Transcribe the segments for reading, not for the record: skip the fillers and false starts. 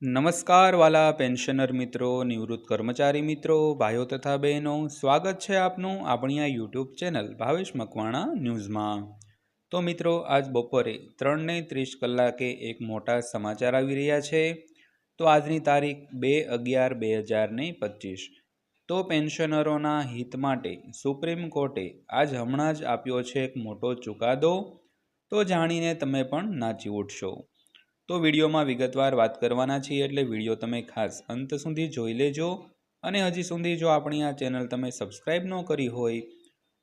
નમસ્કાર વાલા પેન્શનર મિત્રો, નિવૃત્ત કર્મચારી મિત્રો, ભાઈઓ તથા બહેનો, સ્વાગત છે આપનું આપણી આ યુટ્યુબ ચેનલ ભાવેશ મકવાણા ન્યૂઝમાં। તો મિત્રો, આજ બપોરે 3:30 એક મોટા સમાચાર આવી રહ્યા છે। તો આજની તારીખ 2/11/2025। તો પેન્શનરોના હિત માટે સુપ્રીમ કોર્ટે હમણાં જ આપ્યો છે એક મોટો ચુકાદો। તો જાણીને તમે પણ નાચી ઉઠશો। તો વિડીયોમાં વિગતવાર વાત કરવાના છીએ, એટલે વિડીયો તમે ખાસ અંત સુધી જોઈ લેજો। અને હજી સુધી જો આપણી આ ચેનલ તમે સબસ્ક્રાઈબ ન કરી હોય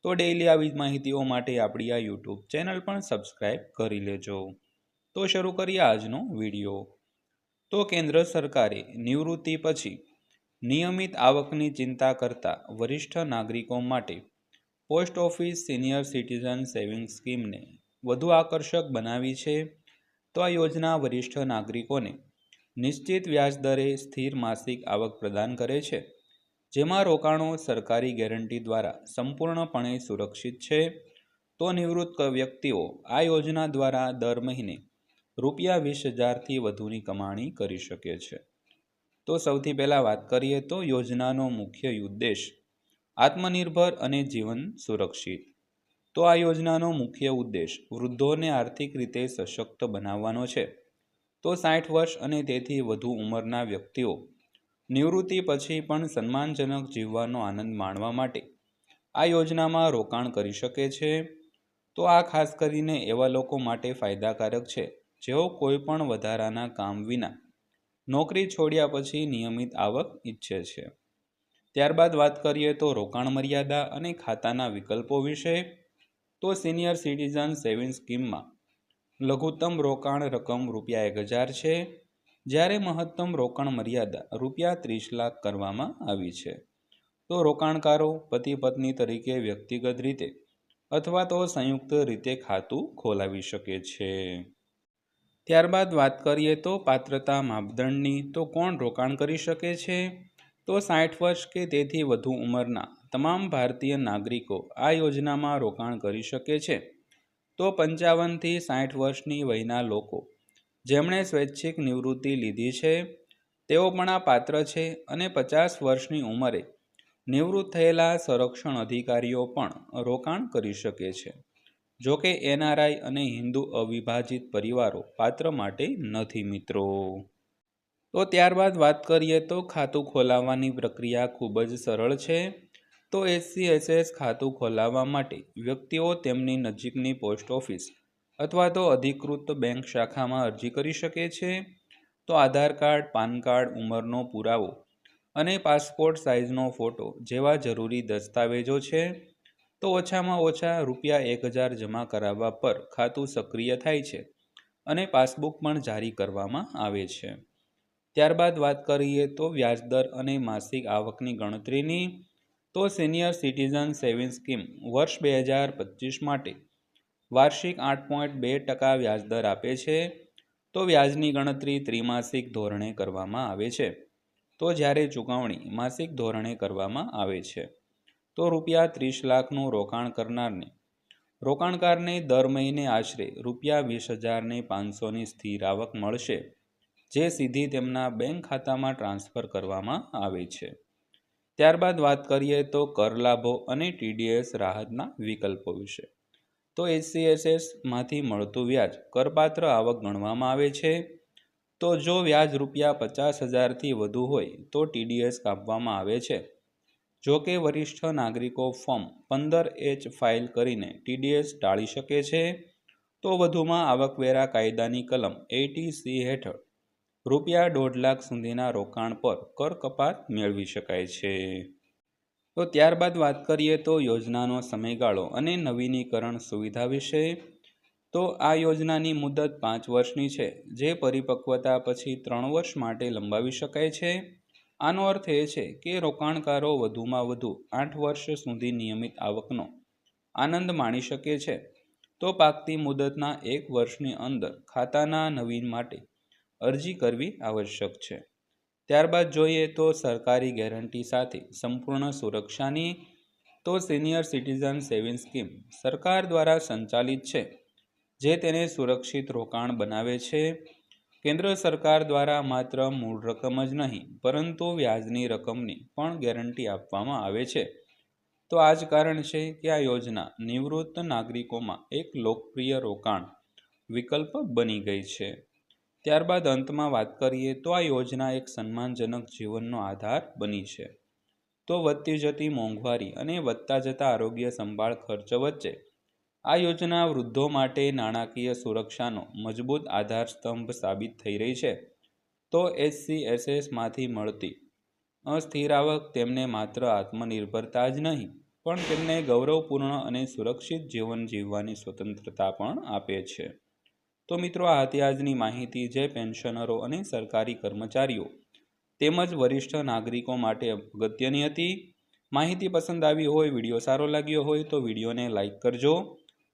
તો ડેઈલી આવી માહિતીઓ માટે આપણી આ યુટ્યુબ ચેનલ પણ સબસ્ક્રાઈબ કરી લેજો। તો શરૂ કરીએ આજનો વિડીયો। તો કેન્દ્ર સરકારે નિવૃત્તિ પછી નિયમિત આવકની ચિંતા કરતા વરિષ્ઠ નાગરિકો માટે post office senior citizen saving સ્કીમને વધુ આકર્ષક બનાવી છે। તો આ યોજના વરિષ્ઠ નાગરિકોને નિશ્ચિત વ્યાજ દરે સ્થિર માસિક આવક પ્રદાન કરે છે, જેમાં રોકાણો સરકારી ગેરંટી દ્વારા સંપૂર્ણપણે સુરક્ષિત છે। તો નિવૃત્ત વ્યક્તિઓ આ યોજના દ્વારા દર મહિને ₹20,000થી વધુની કમાણી કરી શકે છે। તો સૌથી પહેલાં વાત કરીએ તો યોજનાનો મુખ્ય ઉદ્દેશ આત્મનિર્ભર અને જીવન સુરક્ષિત। તો આ યોજનાનો મુખ્ય ઉદ્દેશ વૃદ્ધોને આર્થિક રીતે સશક્ત બનાવવાનો છે। તો 60 વર્ષ અને તેથી વધુ ઉંમરના વ્યક્તિઓ નિવૃત્તિ પછી પણ સન્માનજનક જીવવાનો આનંદ માણવા માટે આ યોજનામાં રોકાણ કરી શકે છે। તો આ ખાસ કરીને એવા લોકો માટે ફાયદાકારક છે જેઓ કોઈ પણ વધારાના કામ વિના નોકરી છોડ્યા પછી નિયમિત આવક ઈચ્છે છે। ત્યારબાદ વાત કરીએ તો રોકાણ મર્યાદા અને ખાતાના વિકલ્પો વિશે। તો સિનિયર સિટીઝન સેવિંગ સ્કીમમાં લઘુત્તમ રોકાણ રકમ ₹1,000 છે, જ્યારે મહત્તમ રોકાણ મર્યાદા ₹30 લાખ કરવામાં આવી છે। તો રોકાણકારો પતિ પત્ની તરીકે વ્યક્તિગત રીતે અથવા તો સંયુક્ત રીતે ખાતું ખોલાવી શકે છે। ત્યારબાદ વાત કરીએ તો પાત્રતા માપદંડની। તો કોણ રોકાણ કરી શકે છે? તો 60 વર્ષ કે તેથી વધુ ઉંમરના તમામ ભારતીય નાગરિકો આ યોજનામાં રોકાણ કરી શકે છે। તો 55થી 60 વર્ષની વયના લોકો જેમણે સ્વૈચ્છિક નિવૃત્તિ લીધી છે તેઓ પણ આ પાત્ર છે, અને 50 વર્ષની ઉંમરે નિવૃત્ત થયેલા સંરક્ષણ અધિકારીઓ પણ રોકાણ કરી શકે છે। જોકે NRI અને હિન્દુ અવિભાજિત પરિવારો પાત્ર માટે નથી મિત્રો। તો ત્યારબાદ વાત કરીએ તો ખાતું ખોલાવવાની પ્રક્રિયા ખૂબ જ સરળ છે। તો SCSS ખાતું ખોલાવવા માટે વ્યક્તિઓ તેમની નજીકની પોસ્ટ ઓફિસ અથવા તો અધિકૃત બેંક શાખામાં અરજી કરી શકે છે। તો આધાર કાર્ડ, પાન કાર્ડ, ઉંમરનો પુરાવો અને પાસપોર્ટ સાઇઝનો ફોટો જેવા જરૂરી દસ્તાવેજો છે। તો ઓછામાં ઓછા ₹1,000 જમા કરાવવા પર ખાતું સક્રિય થાય છે અને પાસબુક પણ જારી કરવામાં આવે છે। ત્યારબાદ વાત કરીએ તો વ્યાજદર અને માસિક આવકની ગણતરીની। તો સિનિયર સિટીઝન સેવિંગ સ્કીમ વર્ષ 2025 માટે વાર્ષિક 8.2% વ્યાજદર આપે છે। તો વ્યાજની ગણતરી ત્રિમાસિક ધોરણે કરવામાં આવે છે, તો જ્યારે ચૂકવણી માસિક ધોરણે કરવામાં આવે છે। તો ₹30 લાખનું રોકાણ કરનારને રોકાણકારને દર મહિને આશરે ₹20,500ની સ્થિર આવક મળશે, જે સીધી તેમના બેંક ખાતામાં ટ્રાન્સફર કરવામાં આવે છે। ત્યારબાદ વાત કરીએ તો કર લાભો અને TDS રાહતના વિકલ્પો વિશે। તો SCSS માંથી મળતું વ્યાજ કરપાત્ર આવક ગણવામાં આવે છે। તો જો વ્યાજ ₹50,000થી વધુ હોય તો TDS કાપવામાં આવે છે। જો કે વરિષ્ઠ નાગરિકો ફોર્મ 15H ફાઇલ કરીને TDS ટાળી શકે છે। તો વધુમાં આવકવેરા કાયદાની કલમ 80C હેઠળ ₹1.5 લાખ સુધીના રોકાણ પર કર કપાત મેળવી શકાય છે। તો ત્યારબાદ વાત કરીએ તો યોજનાનો સમયગાળો અને નવીનીકરણ સુવિધા વિશે। તો આ યોજનાની મુદત 5 વર્ષની છે, જે પરિપક્વતા પછી 3 વર્ષ માટે લંબાવી શકાય છે। આનો અર્થ એ છે કે રોકાણકારો વધુમાં વધુ 8 વર્ષ સુધી નિયમિત આવકનો આનંદ માણી શકે છે। તો પાકતી મુદતના 1 વર્ષની અંદર ખાતાના નવીન માટે અરજી કરવી આવશ્યક છે। ત્યારબાદ જોઈએ તો સરકારી ગેરંટી સાથે સંપૂર્ણ સુરક્ષાની। તો સિનિયર સિટીઝન સેવિંગ સ્કીમ સરકાર દ્વારા સંચાલિત છે, જે તેને સુરક્ષિત રોકાણ બનાવે છે। કેન્દ્ર સરકાર દ્વારા માત્ર મૂળ રકમ જ નહીં પરંતુ વ્યાજની રકમની પણ ગેરંટી આપવામાં આવે છે. તો આ જ કારણ છે કે આ યોજના નિવૃત્ત નાગરિકોમાં એક લોકપ્રિય રોકાણ વિકલ્પ બની ગઈ છે. ત્યારબાદ અંતમાં વાત કરીએ તો આ યોજના એક સન્માનજનક જીવનનો આધાર બની છે. તો વધતી જતી મોંઘવારી અને વધતા જતા આરોગ્ય સંભાળ ખર્ચ વચ્ચે આ યોજના વૃદ્ધો માટે નાણાકીય સુરક્ષાનો મજબૂત આધાર સ્તંભ સાબિત થઈ રહી છે. તો HCSSમાંથી મળતી અસ્થિર આવક તેમને માત્ર આત્મનિર્ભરતા જ નહીં પણ તેમને ગૌરવપૂર્ણ અને સુરક્ષિત જીવન જીવવાની સ્વતંત્રતા પણ આપે છે. તો મિત્રો, આ હતી આજની માહિતી જે પેન્શનરો અને સરકારી કર્મચારીઓ તેમજ વરિષ્ઠ નાગરિકો માટે અગત્યની હતી. માહિતી પસંદ આવી હોય, વિડીયો સારો લાગ્યો હોય તો વિડીયોને લાઇક કરજો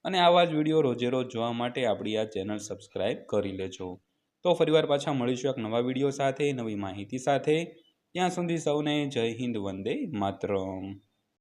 અને આવા જ વિડીયો રોજે રોજ જોવા માટે આપણી આ ચેનલ સબસ્ક્રાઈબ કરી લેજો. તો ફરીવાર પાછા મળીશું એક નવા વિડીયો સાથે, નવી માહિતી સાથે. ત્યાં સુધી સૌને જય હિન્દ, વંદે માતરમ.